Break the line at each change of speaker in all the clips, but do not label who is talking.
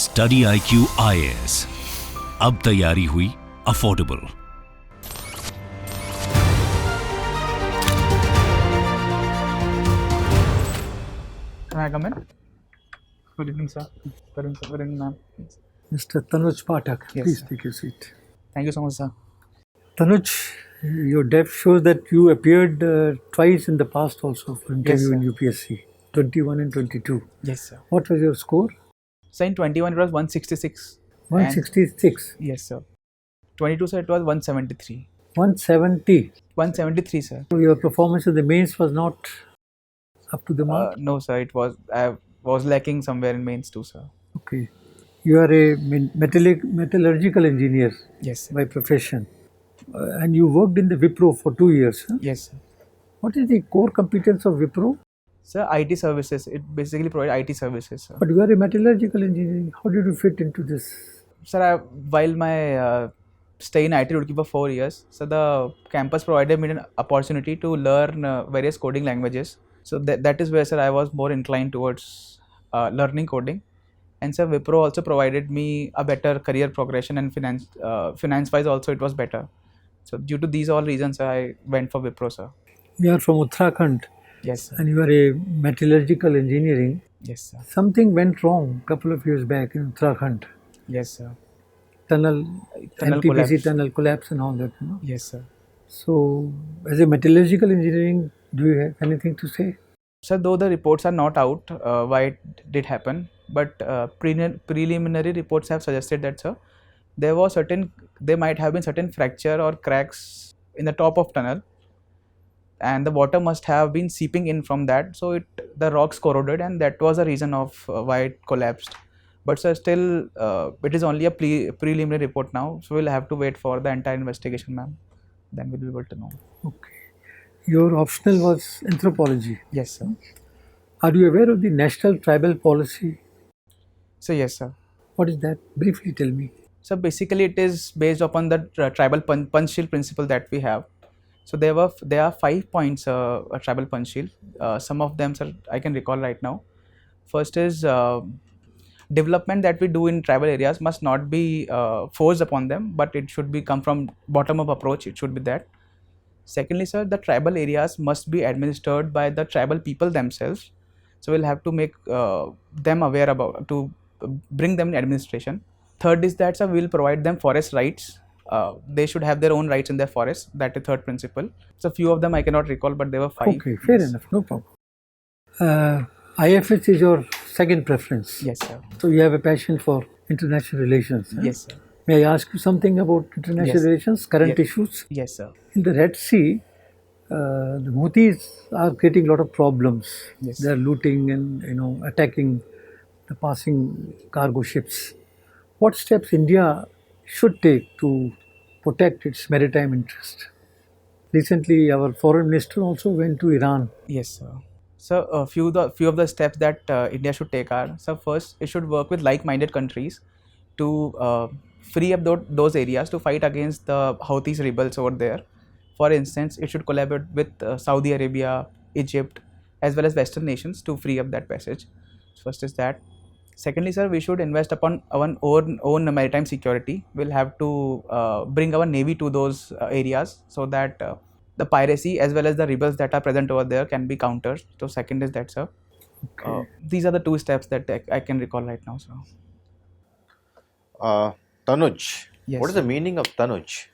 StudyIQ IAS, अब तैयारी हुई affordable.
Can I come in? Good evening, sir. Good evening, ma'am.
Mr. Tanuj Pathak,
Yes,
please
sir.
take your seat.
Thank you so much, sir.
Tanuj, your depth shows that you appeared twice in the past also for interview
sir.
in UPSC, 21 and 22.
Yes, sir.
What was your score?
So in 21 it was 166.
166.
Yes, sir. 22, sir, it was 173.
170.
173, sir.
So your performance in the mains was not up to the mark?
No, sir, I was lacking somewhere in mains too, sir.
Okay. You are a metallurgical engineer
Yes, sir.
by profession. And you worked in the Wipro for 2 years. Huh?
Yes, sir.
What is the core competence of Wipro?
Sir, IT services. It basically provides IT services, sir.
But you are a metallurgical engineer. How did you fit into this?
Sir, while my stay in IT Roorkee for 4 years, so the campus provided me an opportunity to learn various coding languages. So that is where, sir, I was more inclined towards learning coding. And sir, Wipro also provided me a better career progression, and finance-wise also it was better. So due to these all reasons, I went for Wipro, sir.
You are from Uttarakhand.
Yes, sir.
And you are a metallurgical engineering.
Yes, sir.
Something went wrong a couple of years back in Uttarakhand.
Yes, sir.
Tunnel NTPC
collapse.
tunnel collapse and all that. You know?
Yes, sir.
So, as a metallurgical engineering, do you have anything to say?
Sir, though the reports are not out why it did happen, but preliminary reports have suggested that, sir, there might have been certain fracture or cracks in the top of tunnel, and the water must have been seeping in from that, so the rocks corroded, and that was the reason of why it collapsed. But sir, still it is only a preliminary report now, so we'll have to wait for the entire investigation, ma'am. Then we'll be able to know.
Okay. Your optional was anthropology.
Yes, sir.
Are you aware of the national tribal policy?
So yes, sir.
What is that? Briefly tell me.
So basically, it is based upon the tribal punch shield principle that we have. So there are 5 points a tribal punch shield. Some of them, sir, I can recall right now. First is development that we do in tribal areas must not be forced upon them, but it should be come from bottom up approach. It should be that. Secondly, sir, the tribal areas must be administered by the tribal people themselves. So we'll have to make them aware about to bring them in administration. Third is that, sir, we'll provide them forest rights. They should have their own rights in their forest. That is third principle. So few of them I cannot recall, but there were 5.
Okay, fair enough, no problem. IFS is your second preference.
Yes, sir.
So you have a passion for international relations. Huh?
Yes, sir.
May I ask you something about international
Yes.
relations, current
Yes.
issues?
Yes, sir.
In the Red Sea, the Houthis are creating a lot of problems.
Yes.
They are looting and attacking the passing cargo ships. What steps India should take to protect its maritime interest? Recently, our foreign minister also went to Iran.
Yes, sir. So a few of the steps that India should take are, so first, it should work with like-minded countries to free up those areas to fight against the Houthis rebels over there. For instance, it should collaborate with Saudi Arabia, Egypt, as well as Western nations to free up that passage. First is that. Secondly, sir, we should invest upon our own maritime security. We'll have to bring our navy to those areas so that the piracy as well as the rebels that are present over there can be countered. So second is that, sir.
Okay.
These are the 2 steps that I can recall right now, sir.
Tanuj.
Yes,
What is
sir.
the meaning of Tanuj?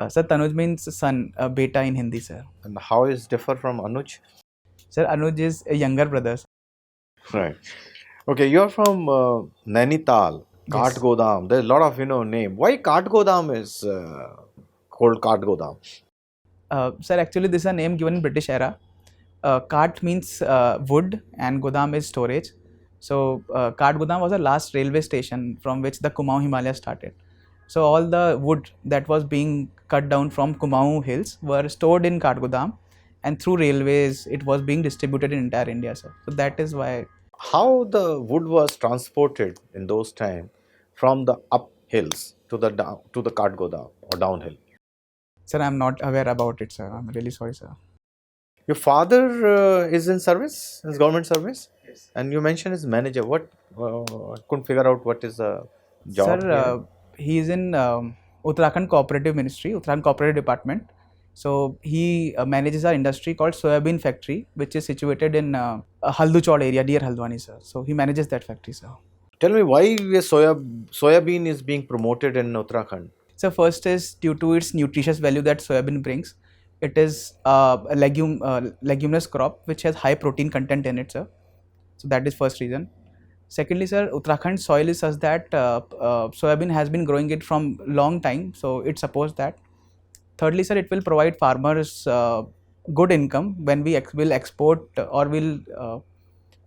Sir, Tanuj means son, beta in Hindi, sir.
And how is differ from Anuj?
Sir, Anuj is a younger brother, sir.
Right. Okay, you're from Nainital,
Yes.
Kathgodam. There's a lot of name. Why Kathgodam is called Kathgodam?
Sir, actually this is a name given in British era. Kart means wood and Godam is storage. So Kathgodam was the last railway station from which the Kumaon Himalayas started. So all the wood that was being cut down from Kumaon hills were stored in Kathgodam, and through railways it was being distributed in entire India, sir. So that is why.
How the wood was transported in those times from the up hills to the Kathgodam or downhill?
Sir, I'm not aware about it, sir. I'm really sorry, sir.
Your father is in service, is government service? And you mentioned his manager. What? Couldn't figure out what is the job
Sir,
here.
he is in Uttarakhand Cooperative Ministry, Uttarakhand Cooperative Department. So he manages our industry called soybean factory, which is situated in Halduchod area, near Haldwani, sir. So he manages that factory, sir.
Tell me why soyabean is being promoted in Uttarakhand.
So first is due to its nutritious value that soybean brings. It is a leguminous crop which has high protein content in it, sir. So that is first reason. Secondly, sir, Uttarakhand soil is such that soybean has been growing it from long time, so it supports that. Thirdly, sir, it will provide farmers good income when we will export or will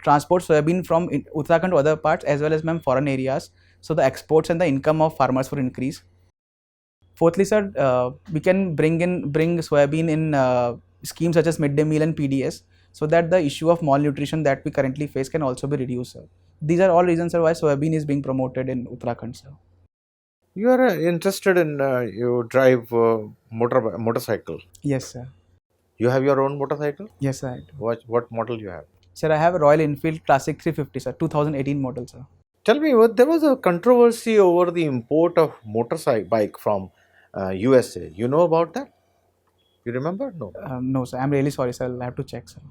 transport soybean from Uttarakhand to other parts as well as foreign areas. So the exports and the income of farmers will increase. Fourthly, sir, we can bring soybean in schemes such as midday meal and PDS, so that the issue of malnutrition that we currently face can also be reduced, sir. These are all reasons, sir, why soybean is being promoted in Uttarakhand, sir.
You are interested in you drive motorcycle.
Yes, sir.
You have your own motorcycle.
Yes, sir. I do.
What model you have?
Sir, I have a Royal Enfield Classic 350, sir, 2018 model, sir.
Tell me, what there was a controversy over the import of motorcycle bike from USA. You know about that? You remember? No.
No, sir. I'm really sorry, sir. I'll have to check, sir.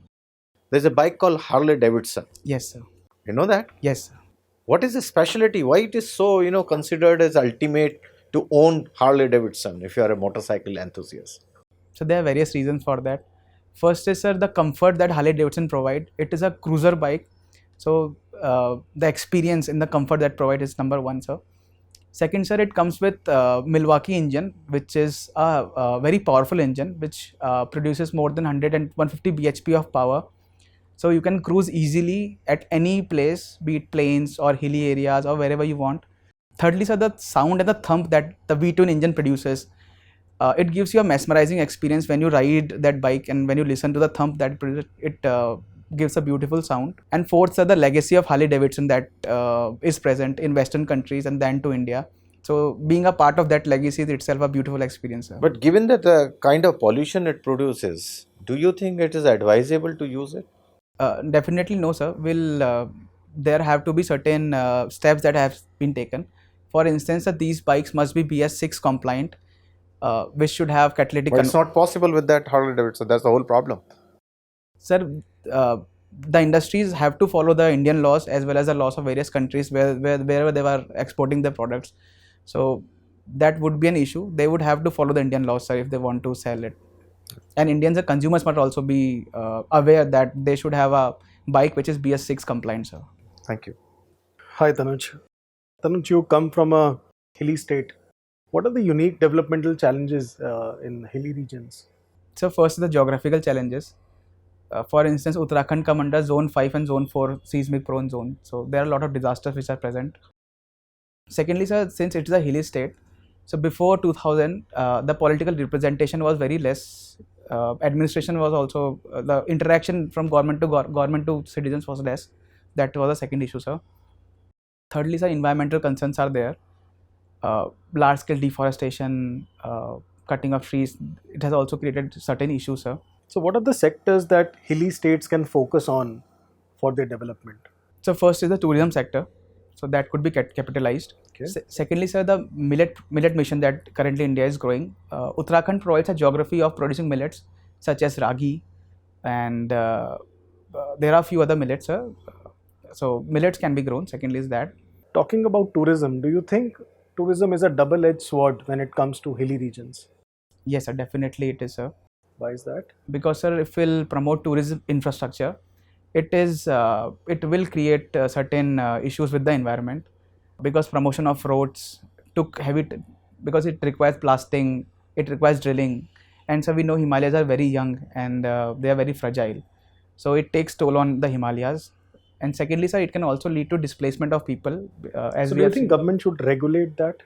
There's a bike called Harley Davidson.
Yes, sir.
You know that?
Yes, sir.
What is the specialty? Why it is so considered as ultimate to own Harley Davidson if you are a motorcycle enthusiast?
So there are various reasons for that. First is, sir, the comfort that Harley Davidson provide. It is a cruiser bike, so the experience in the comfort that provide is number one, sir. Second, sir, it comes with Milwaukee engine, which is a very powerful engine, which produces more than 100 and 150 bhp of power. So you can cruise easily at any place, be it plains or hilly areas or wherever you want. Thirdly, sir, the sound and the thump that the V-twin engine produces, it gives you a mesmerizing experience when you ride that bike, and when you listen to the thump that it gives a beautiful sound. And fourth, sir, the legacy of Harley Davidson that is present in Western countries and then to India. So being a part of that legacy is itself a beautiful experience, sir.
But given that the kind of pollution it produces, do you think it is advisable to use it?
Definitely no, sir. There have to be certain steps that have been taken. For instance, these bikes must be BS6 compliant, which should have catalytic.
But it's not possible with that Harley Davidson. That's the whole problem.
Sir, the industries have to follow the Indian laws as well as the laws of various countries wherever they were exporting their products. So that would be an issue. They would have to follow the Indian laws, sir, if they want to sell it. And Indians, the consumers, must also be aware that they should have a bike which is BS6 compliant, sir.
Thank you.
Hi Tanuj. Tanuj, you come from a hilly state. What are the unique developmental challenges in hilly regions?
So first is the geographical challenges. For instance, Uttarakhand come under zone 5 and zone 4 seismic prone zone. So there are a lot of disasters which are present. Secondly, sir, since it is a hilly state, so before 2000, the political representation was very less. Administration was also, the interaction from government to citizens was less. That was the second issue, sir. Thirdly, sir, environmental concerns are there. Large scale deforestation, cutting of trees, it has also created certain issues, sir.
So what are the sectors that hilly states can focus on for their development?
So first is the tourism sector. So that could be capitalized.
Okay.
Secondly, sir, the millet mission that currently India is growing. Uttarakhand provides a geography of producing millets such as ragi, and there are a few other millets, sir. So millets can be grown. Secondly is that.
Talking about tourism, do you think tourism is a double-edged sword when it comes to hilly regions?
Yes, sir, definitely it is, sir.
Why is that?
Because, sir, if we'll promote tourism infrastructure, it will create certain issues with the environment, because promotion of roads took heavy because it requires blasting, it requires drilling, and so we know Himalayas are very young and they are very fragile, so it takes toll on the Himalayas. And secondly, sir, it can also lead to displacement of people.
So do you think government should regulate that?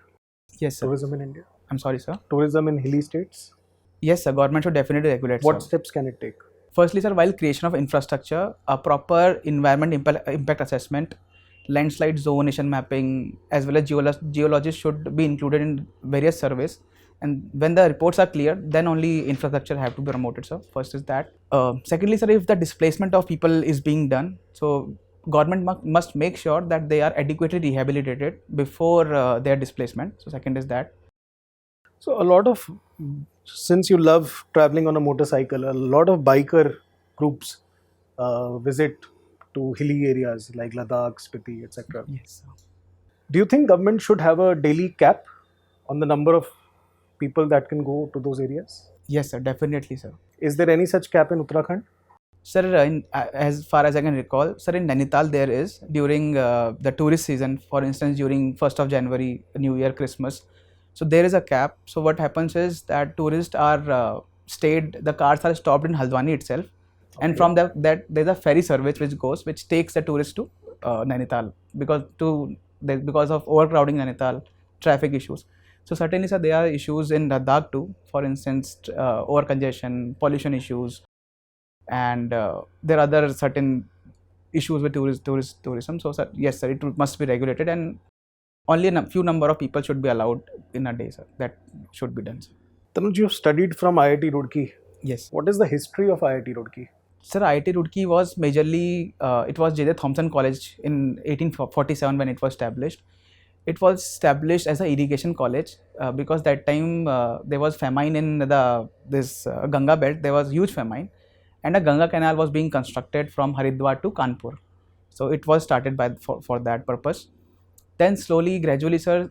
Yes, sir.
Tourism in India?
I'm sorry, sir.
Tourism in hilly states?
Yes, sir. Government should definitely regulate.
What
sir.
steps can it take?
Firstly, sir, while creation of infrastructure, a proper environment impact assessment, landslide zonation mapping, as well as geologists should be included in various surveys. And when the reports are clear, then only infrastructure have to be promoted, sir. First is that. Secondly, sir, if the displacement of people is being done, so government must make sure that they are adequately rehabilitated before their displacement. So second is that.
So a lot of, since you love traveling on a motorcycle, a lot of biker groups visit to hilly areas like Ladakh, Spiti, etc.
Yes.
Do you think government should have a daily cap on the number of people that can go to those areas?
Yes, sir. Definitely, sir.
Is there any such cap in Uttarakhand?
Sir, as far as I can recall, sir, in Nainital there is during the tourist season, for instance, during 1st of January, New Year, Christmas. So there is a cap. So what happens is that tourists are the cars are stopped in Haldwani itself, and from that there's a ferry service which takes the tourists to Nainital because of overcrowding Nainital, traffic issues. So certainly, sir, there are issues in Ladakh too. For instance, over congestion, pollution issues, and there are other certain issues with tourism. So sir, yes, sir, it must be regulated, and only a few number of people should be allowed in a day, sir. That should be done, sir.
Tanuj, you studied from IIT Roorkee.
Yes.
What is the history of IIT Roorkee?
Sir, IIT Roorkee was majorly, it was J.J. Thomson College in 1847 when it was established. It was established as an irrigation college because that time there was famine in this Ganga belt. There was huge famine, and a Ganga canal was being constructed from Haridwar to Kanpur. So it was started for that purpose. Then slowly, gradually, sir,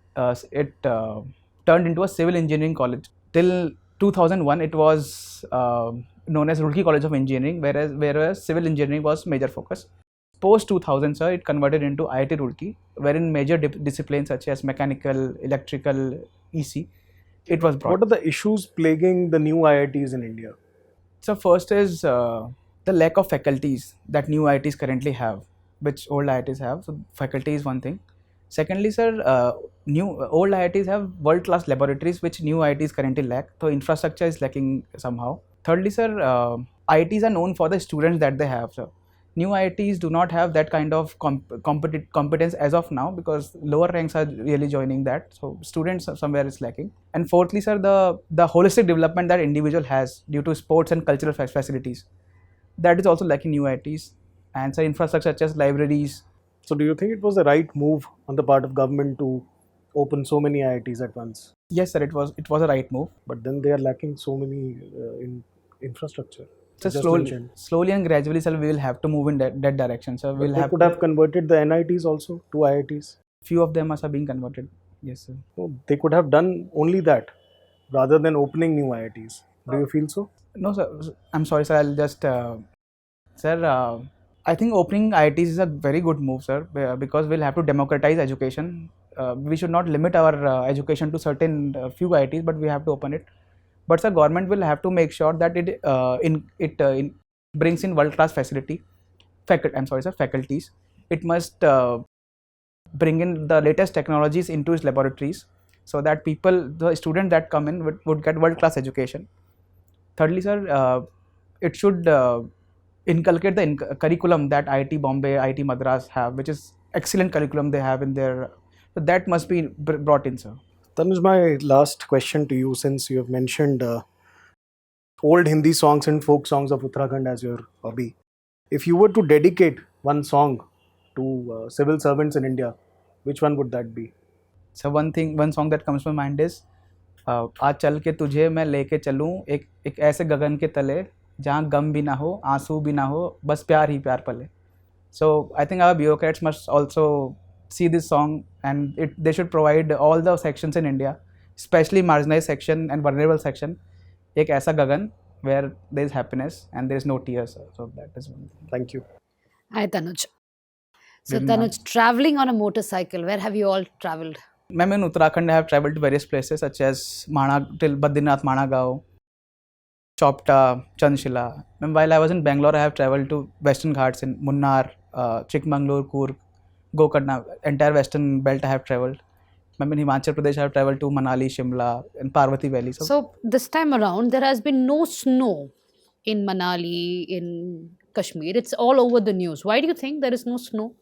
it turned into a civil engineering college. Till 2001, it was known as Roorkee College of Engineering, whereas civil engineering was major focus. Post 2000, sir, it converted into IIT Roorkee, wherein major disciplines such as mechanical, electrical, EC, it was brought.
What are the issues plaguing the new IITs in India?
So first is the lack of faculties that new IITs currently have, which old IITs have. So faculty is one thing. Secondly, sir, old IITs have world-class laboratories, which new IITs currently lack. So infrastructure is lacking somehow. Thirdly, sir, IITs are known for the students that they have, sir. New IITs do not have that kind of competence as of now because lower ranks are really joining that. So students somewhere is lacking. And fourthly, sir, the holistic development that individual has due to sports and cultural facilities, that is also lacking new IITs. And sir, infrastructure such as libraries.
So do you think it was the right move on the part of government to open so many IITs at once?
Yes, sir, it was a right move.
But then they are lacking so many in infrastructure.
So slowly and gradually, sir, we will have to move in that direction. So we'll
they could have converted the NITs also to IITs.
Few of them are being converted. Yes, sir.
So they could have done only that rather than opening new IITs. Do you feel so?
No, sir. I'm sorry, sir. I'll just, sir. I think opening IITs is a very good move, sir, because we'll have to democratize education. We should not limit our education to certain few IITs, but we have to open it. But sir, government will have to make sure that it brings in world-class faculties. It must bring in the latest technologies into its laboratories, so that the students that come in would get world-class education. Thirdly, sir, it should inculcate the curriculum that IIT Bombay, IIT Madras have, which is excellent curriculum they have in their. So that must be brought in, sir.
Tanuj, my last question to you, since you have mentioned old Hindi songs and folk songs of Uttarakhand as your hobby, if you were to dedicate one song to civil servants in India, which one would that be?
So one song that comes to my mind is आज चल के तुझे मैं लेके चलूँ एक ऐसे गगन के तले जहाँ गम भी ना हो, आंसू भी ना हो, बस प्यार ही प्यार पले. So I think our bureaucrats must also see this song, and they should provide all the sections in India, especially marginalized section and vulnerable section, एक ऐसा गगन where there is happiness and there is no tears. So that is one thing.
Thank you.
Hi, Tanuj. So,
Good
Tanuj, traveling on a motorcycle, where have you all traveled?
Ma'am, in Uttarakhand, I have traveled to various places such as till Badrinath, Managaon, Chopta, Chanshila. Ma'am, while I was in Bangalore, I have traveled to Western Ghats in Munnar, Chikmagalur, Coorg, Gokarna, entire Western belt I have traveled. Ma'am, in Himachal Pradesh, I have traveled to Manali, Shimla, and Parvati Valley.
So, this time around, there has been no snow in Manali, in Kashmir. It's all over the news. Why do you think there is no snow?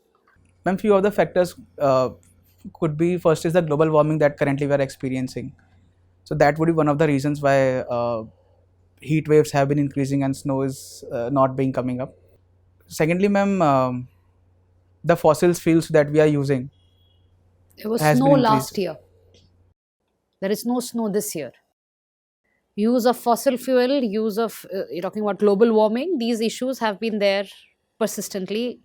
Ma'am, few of the factors could be, first is the global warming that currently we are experiencing. So that would be one of the reasons why heat waves have been increasing and snow is not being coming up. Secondly, ma'am, the fossil fuels that we are using
There was
has
snow
been
last
increased.
year. There is no snow this year. Use of fossil fuel, use of, you're talking about global warming, these issues have been there persistently.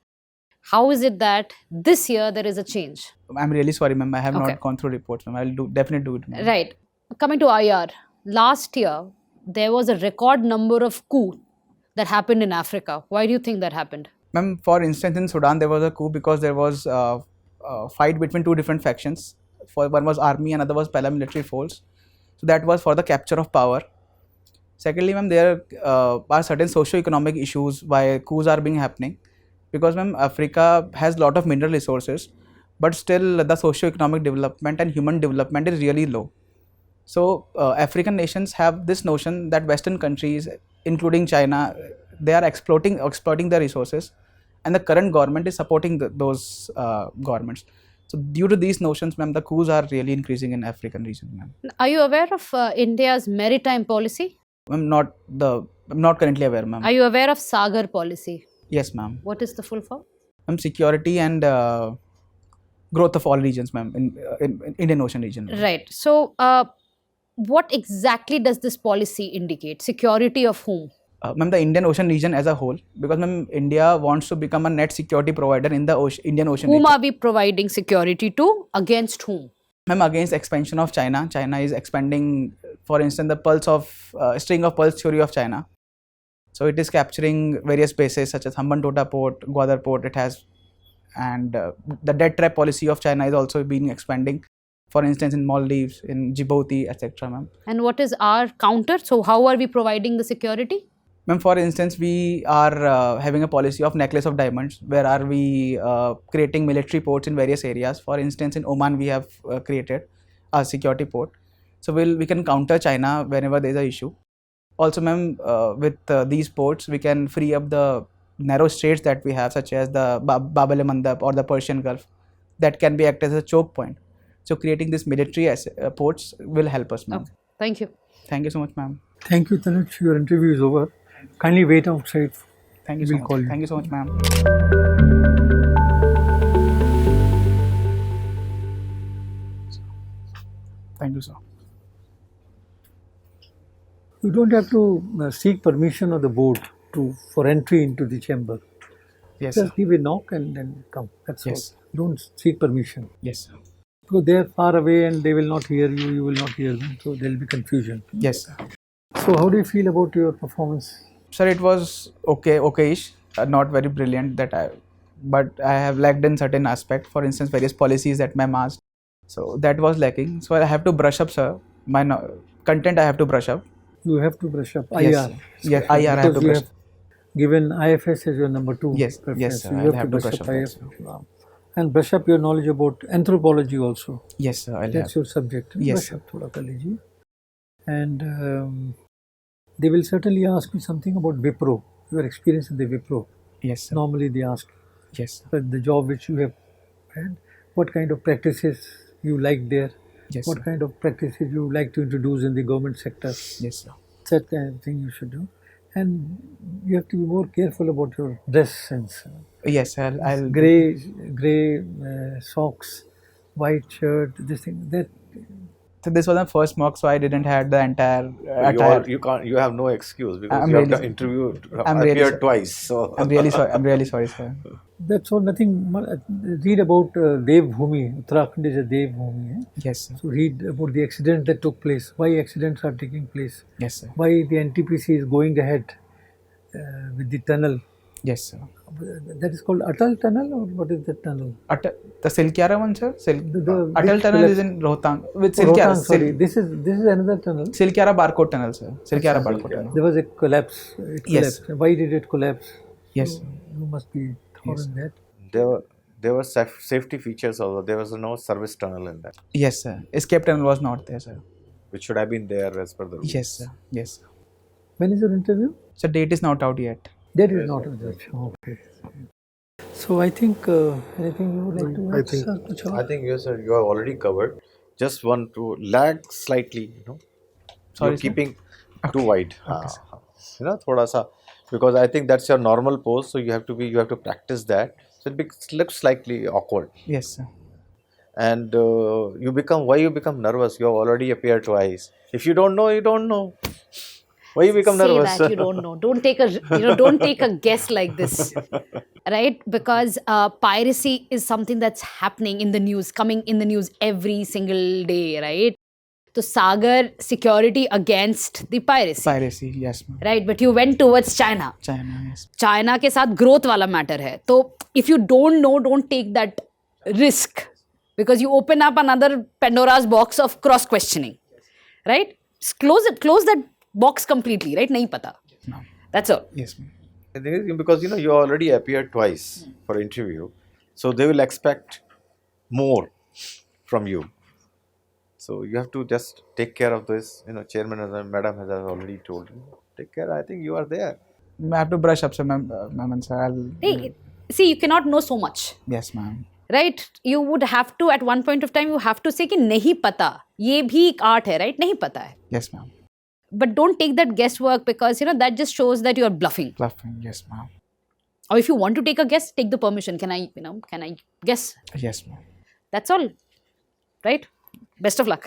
How is it that this year there is a change?
I'm really sorry, ma'am. I have
Okay.
not gone through reports, ma'am. I'll definitely do it, ma'am.
Right. Coming to IR, last year there was a record number of coups that happened in Africa. Why do you think that happened?
Ma'am, for instance, in Sudan, there was a coup because there was a fight between two different factions. For one was army, another was paramilitary force. So that was for the capture of power. Secondly, ma'am, there are certain socio-economic issues why coups are being happening. Because, ma'am, Africa has lot of mineral resources, but still the socio-economic development and human development is really low. So African nations have this notion that Western countries, including China, they are exploiting the resources, and the current government is supporting those governments. So due to these notions, ma'am, the coups are really increasing in African region, ma'am.
Are you aware of India's maritime policy?
I'm not currently aware, ma'am.
Are you aware of Sagar policy?
Yes, ma'am.
What is the full form?
Ma'am, security and growth of all regions, ma'am, in Indian Ocean region. Ma'am.
Right. So, what exactly does this policy indicate? Security of whom?
Ma'am, the Indian Ocean region as a whole, because ma'am, India wants to become a net security provider in the Indian Ocean
Whom
region.
are we providing security to? Against whom?
Ma'am, against expansion of China. China is expanding, for instance, the pulse of string of pulse theory of China. So it is capturing various bases such as Hambantota port, Gwadar port. It has, and the debt trap policy of China is also being expanding. For instance, in Maldives, in Djibouti, etc. Ma'am.
And what is our counter? So, how are we providing the security?
Ma'am, for instance, we are having a policy of necklace of diamonds, where are we creating military ports in various areas. For instance, in Oman, we have created a security port. So we can counter China whenever there is an issue. Also, ma'am, with these ports, we can free up the narrow straits that we have, such as the Bab-el-Mandab or the Persian Gulf, that can be acted as a choke point. So creating these military ports will help us, ma'am.
Okay. Thank you.
Thank you so much, ma'am.
Thank you, Tanuj. Your interview is over. Kindly wait outside.
Thank you so
We'll
much.
call you.
Thank you so much, ma'am. Thank you, sir.
You don't have to seek permission of the board for entry into the chamber.
Yes, sir.
Just give a knock and then come. That's
Yes.
all. Don't seek permission.
Yes, sir.
Because they are far away and they will not hear you, you will not hear them. So there will be confusion.
Yes, sir.
So how do you feel about your performance?
Sir, it was okayish, not very brilliant but I have lacked in certain aspect. For instance, various policies that ma'am asked. So that was lacking. So I have to brush up, sir. My content I have to brush up.
You have to brush up
Yes,
IR.
yes, IR I have
Because
to
you
brush.
have given IFS as your number 2
Yes,
preference.
yes, sir.
So
I'll
you
have to brush up that,
IFS.
sir.
And brush up your knowledge about anthropology also.
Yes, sir. I'll
That's
have.
your subject.
Yes,
Brush up thoda kar lijiye. And they will certainly ask you something about Wipro, your experience in the Wipro.
Yes, sir.
Normally they ask
Yes, sir.
but the job which you have had, what kind of practices you like there,
Yes,
what
sir.
kind of practices you like to introduce in the government sector.
Yes, sir.
That kind of thing you should do. And you have to be more careful about your dress sense.
Yes, I'll
Grey socks, white shirt, this thing. That
So this was my first mock, so I didn't have the entire attire.
You have no excuse because
I'm
you have
really
to interview
I'm really
appeared
sorry.
twice. So
I'm really sorry. I'm really sorry, sir.
that's all. Nothing. Read about Dev Bhumi. Uttarakhand is a Dev Bhumi. Eh?
Yes, sir.
So read about the accident that took place. Why accidents are taking place.
Yes, sir.
Why the NTPC is going ahead with the tunnel.
Yes, sir.
That is called Atal Tunnel, or what is that tunnel?
The Silkyara one, sir.
The
Atal
which
Tunnel
collapsed-
is in Rohtang. With
Oh,
Silkyara.
Rohtang, sorry. This is another tunnel.
Silkyara Barcode Tunnel, sir. Silkyara Barcode Tunnel.
There was a collapse. It
Yes.
collapsed. Why did it collapse?
Yes, sir.
You must be thorough
Yes.
in that.
there were safety features also. There was no service tunnel in that,
Yes, sir. Escape tunnel was not there, sir.
which should have been there as per the rules.
Yes, sir. Yes, sir.
When is your interview?
So date is not out yet.
That is not a judge. Okay. So I think anything you would like to add? Sir, kuch aur?
I think yes, sir. You have already covered. Just want to lag slightly.
Sorry,
You're
sir?
keeping too
Okay.
wide. Thoda sa, because I think that's your normal pose. So you have to practice that. So it looks slightly awkward.
Yes, sir.
And why you become nervous? You have already appeared twice. If you don't know, you don't know. Why you become
Say
nervous?
that you don't know. Don't take a guess like this, right? Because piracy is something that's happening in the news, coming in the news every single day, right? So Sagar, security against the piracy,
Piracy, yes, ma'am.
right? But you went towards China.
China, yes.
China के साथ growth वाला matter है, तो if you don't know, don't take that risk, because you open up another Pandora's box of cross questioning, right? Close that box completely, right? नहीं पता,
No.
That's all.
Yes, ma'am.
The thing is, because you already appeared twice for interview, so they will expect more from you. So you have to just take care of this. Chairman and madam has already told you. Take care. I think you are there.
I have to brush up, sir, ma'am. And sir,
Hey, see, you cannot know so much,
yes, ma'am.
right? You would have to, at one point of time, you have to say कि नहीं पता. ये भी एक art है, right? नहीं पता है.
Yes, ma'am.
But don't take that guesswork, because that just shows that you are bluffing.
Bluffing, yes, ma'am.
Or if you want to take a guess, take the permission. Can I guess?
Yes, ma'am.
That's all, right? Best of luck.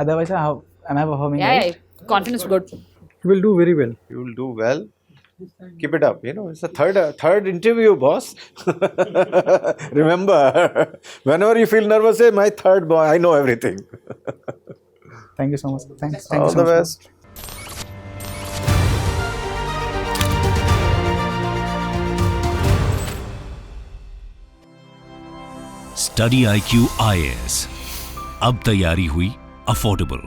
Otherwise, am I performing
Yeah,
right?
yeah. Confidence good.
You will do very well.
You will do well. Keep it up. It's the third interview, boss. Remember, whenever you feel nervous, say my third boy. I know everything.
Thank you so much. Thanks.
All
you so
the
much,
best.
StudyIQ IAS. अब तैयारी हुई affordable.